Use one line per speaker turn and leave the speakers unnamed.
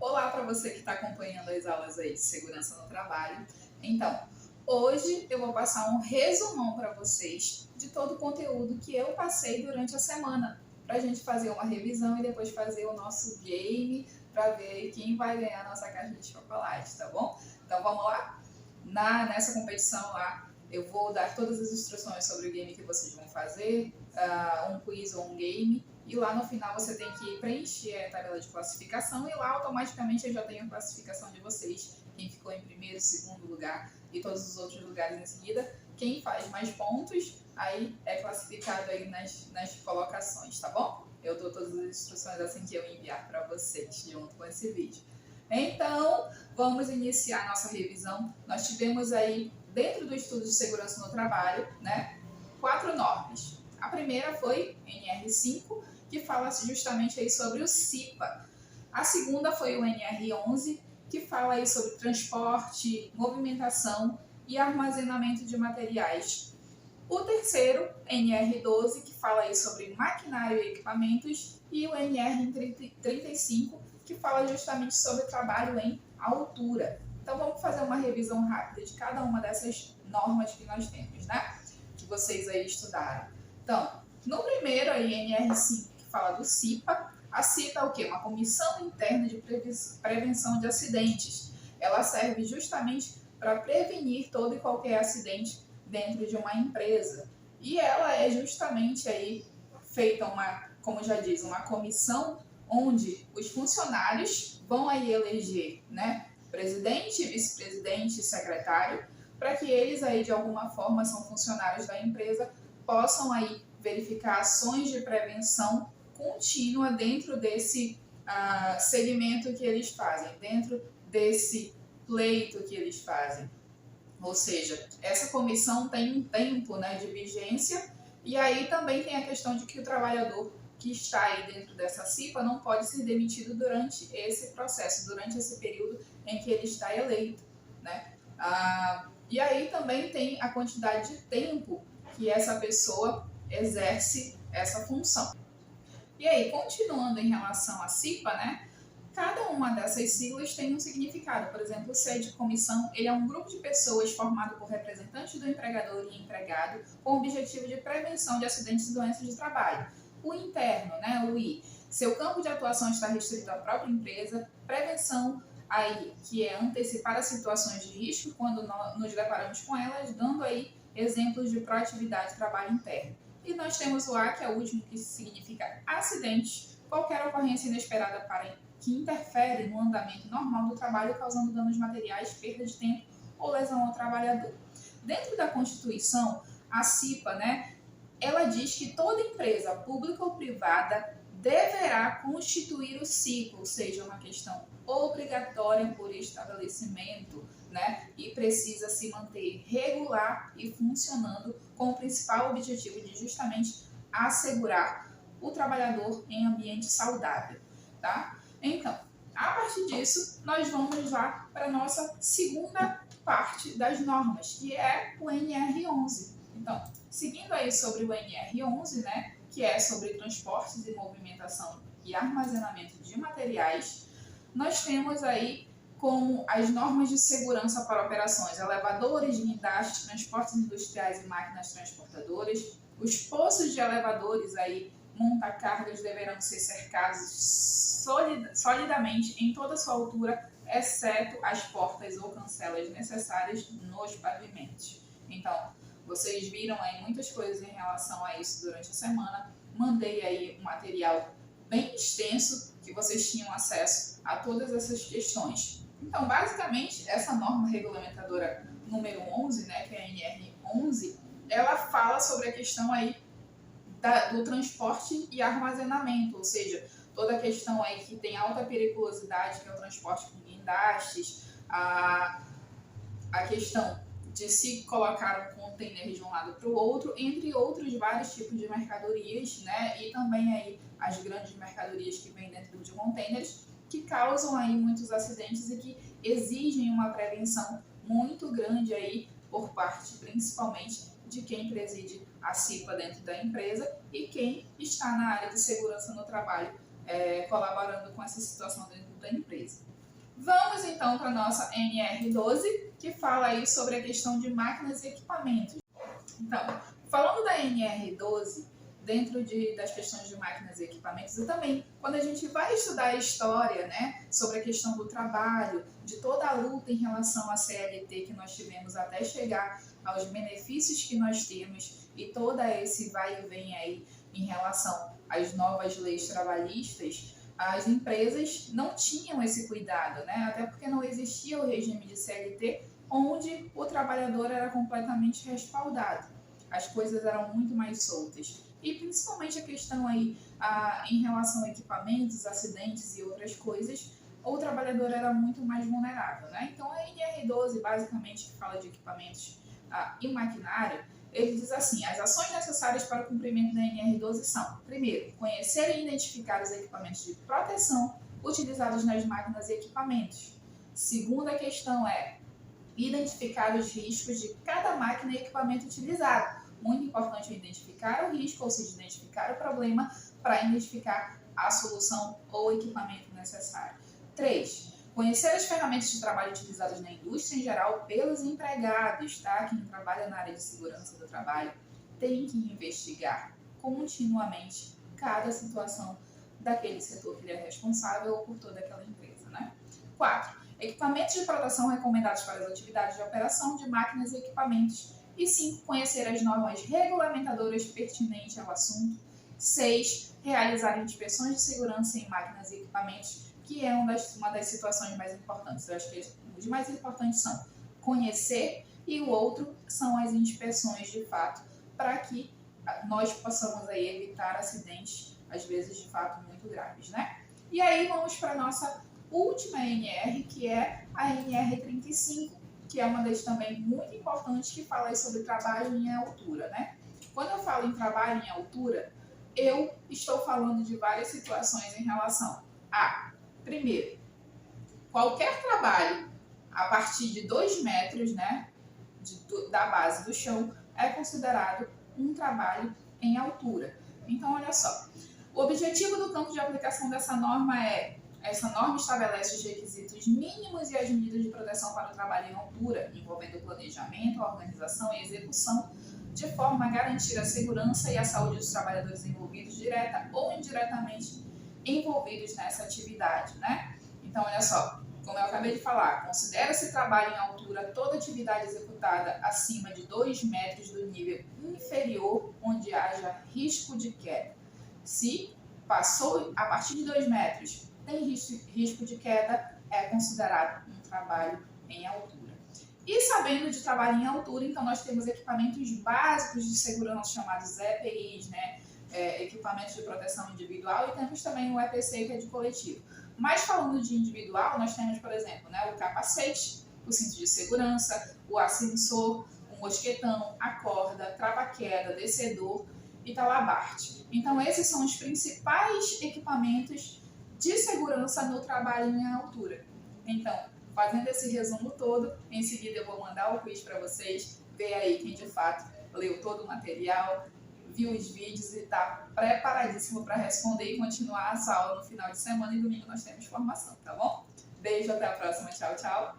Olá para você que está acompanhando as aulas aí de segurança no trabalho. Então, hoje eu vou passar um resumão para vocês de todo o conteúdo que eu passei durante a semana, para a gente fazer uma revisão e depois fazer o nosso game para ver quem vai ganhar a nossa caixa de chocolate, tá bom? Então vamos lá? Nessa competição lá, eu vou dar todas as instruções sobre o game que vocês vão fazer, um quiz ou um game, e lá no final você tem que preencher a tabela de classificação e lá automaticamente eu já tenho a classificação de vocês, quem ficou em primeiro, segundo lugar e todos os outros lugares em seguida. Quem faz mais pontos, aí é classificado aí nas colocações, tá bom? Eu dou todas as instruções assim que eu enviar para vocês junto com esse vídeo. Então, vamos iniciar a nossa revisão. Nós tivemos aí, dentro do estudo de segurança no trabalho, né, 4 normas. A primeira foi NR5, que fala justamente aí sobre o CIPA. A segunda foi o NR11, que fala aí sobre transporte, movimentação e armazenamento de materiais. O terceiro, NR12, que fala aí sobre maquinário e equipamentos, e o NR35, que fala justamente sobre trabalho em altura. Então vamos fazer uma revisão rápida de cada uma dessas normas que nós temos, né? Que vocês aí estudaram. Então, no primeiro aí, NR5, que fala do CIPA, a CIPA é o quê? Uma comissão interna de prevenção de acidentes. Ela serve justamente para prevenir todo e qualquer acidente dentro de uma empresa. E ela é justamente aí feita como já diz, uma comissão onde os funcionários vão aí eleger, né, presidente, vice-presidente e secretário, para que eles aí de alguma forma são funcionários da empresa, possam aí verificar ações de prevenção contínua dentro desse segmento que eles fazem, dentro desse pleito que eles fazem. Ou seja, essa comissão tem um tempo, né, de vigência, e aí também tem a questão de que o trabalhador que está aí dentro dessa CIPA não pode ser demitido durante esse processo, durante esse período em que ele está eleito, né? E aí também tem a quantidade de tempo que essa pessoa exerce essa função. E aí, continuando em relação à CIPA, né? Cada uma dessas siglas tem um significado. Por exemplo, o C de comissão, ele é um grupo de pessoas formado por representantes do empregador e empregado com o objetivo de prevenção de acidentes e doenças de trabalho. O interno, né, o I, seu campo de atuação está restrito à própria empresa, prevenção aí, que é antecipar as situações de risco quando nos deparamos com elas, dando aí exemplos de proatividade e trabalho interno. E nós temos o A, que é o último, que significa acidentes, qualquer ocorrência inesperada que interfere no andamento normal do trabalho, causando danos materiais, perda de tempo ou lesão ao trabalhador. Dentro da Constituição, a CIPA, né, ela diz que toda empresa, pública ou privada, deverá constituir o ciclo, ou seja, uma questão obrigatória por estabelecimento, né, e precisa se manter regular e funcionando com o principal objetivo de justamente assegurar o trabalhador em ambiente saudável, tá? Então, a partir disso, nós vamos lá para a nossa segunda parte das normas, que é o NR11. Então, seguindo aí sobre o NR11, né, que é sobre transportes e movimentação e armazenamento de materiais, nós temos aí como as normas de segurança para operações, elevadores, guindastes, transportes industriais e máquinas transportadoras, os poços de elevadores aí, montacargas deverão ser cercados solidamente em toda a sua altura, exceto as portas ou cancelas necessárias nos pavimentos. Então, vocês viram aí muitas coisas em relação a isso durante a semana. Mandei aí um material bem extenso que vocês tinham acesso a todas essas questões. Então, basicamente, essa norma regulamentadora número 11, né, que é a NR11, ela fala sobre a questão aí do transporte e armazenamento, ou seja, toda a questão aí que tem alta periculosidade, que é o transporte com guindastes, a questão de se colocar um container de um lado para o outro, entre outros vários tipos de mercadorias, né? E também aí as grandes mercadorias que vêm dentro de containers, que causam aí muitos acidentes e que exigem uma prevenção muito grande aí por parte, principalmente, de quem preside a CIPA dentro da empresa e quem está na área de segurança no trabalho, colaborando com essa situação dentro da empresa. Vamos então para a nossa NR12, que fala aí sobre a questão de máquinas e equipamentos. Então, falando da NR12, dentro das questões de máquinas e equipamentos, e também quando a gente vai estudar a história, né, sobre a questão do trabalho, de toda a luta em relação à CLT que nós tivemos até chegar aos benefícios que nós temos e todo esse vai e vem aí em relação às novas leis trabalhistas, as empresas não tinham esse cuidado, né, até porque não existia o regime de CLT onde o trabalhador era completamente respaldado. As coisas eram muito mais soltas. E principalmente a questão aí em relação a equipamentos, acidentes e outras coisas, o trabalhador era muito mais vulnerável, né? Então a NR12, basicamente, que fala de equipamentos e maquinário, ele diz assim: as ações necessárias para o cumprimento da NR12 são, primeiro, conhecer e identificar os equipamentos de proteção utilizados nas máquinas e equipamentos. Segunda questão é identificar os riscos de cada máquina e equipamento utilizado. Muito importante identificar o risco, ou seja, identificar o problema para identificar a solução ou equipamento necessário. 3. Conhecer as ferramentas de trabalho utilizadas na indústria em geral pelos empregados, tá? Quem trabalha na área de segurança do trabalho tem que investigar continuamente cada situação daquele setor que ele é responsável ou por toda aquela empresa, né? 4. Equipamentos de proteção recomendados para as atividades de operação de máquinas e equipamentos. E 5. Conhecer as normas regulamentadoras pertinentes ao assunto. 6. Realizar inspeções de segurança em máquinas e equipamentos, que é uma das situações mais importantes. Eu acho que os mais importantes são conhecer e o outro são as inspeções de fato, para que nós possamos aí evitar acidentes, às vezes de fato muito graves, né? E aí vamos para a nossa última NR, que é a NR35, que é uma das também muito importantes, que fala sobre trabalho em altura, né? Quando eu falo em trabalho em altura, eu estou falando de várias situações em relação a, primeiro, qualquer trabalho a partir de 2 metros, né, da base do chão, é considerado um trabalho em altura. Então, olha só, o objetivo do campo de aplicação dessa norma essa norma estabelece os requisitos mínimos e as medidas de proteção para o trabalho em altura, envolvendo o planejamento, a organização e a execução, de forma a garantir a segurança e a saúde dos trabalhadores envolvidos direta ou indiretamente envolvidos nessa atividade, né? Então, olha só, como eu acabei de falar, considera-se trabalho em altura toda atividade executada acima de 2 metros do nível inferior onde haja risco de queda. Se passou a partir de 2 metros, tem risco de queda, é considerado um trabalho em altura. E sabendo de trabalho em altura, então nós temos equipamentos básicos de segurança chamados EPIs, né? Equipamentos de proteção individual, e temos também o EPC, que é de coletivo. Mas falando de individual, nós temos, por exemplo, né, o capacete, o cinto de segurança, o ascensor, o mosquetão, a corda, trava-queda, descedor e talabarte. Então esses são os principais equipamentos de segurança no trabalho em altura. Então, fazendo esse resumo todo, em seguida eu vou mandar o quiz para vocês, ver aí quem de fato leu todo o material, viu os vídeos e está preparadíssimo para responder e continuar a sua aula no final de semana, e domingo nós temos formação, tá bom? Beijo, até a próxima, tchau, tchau!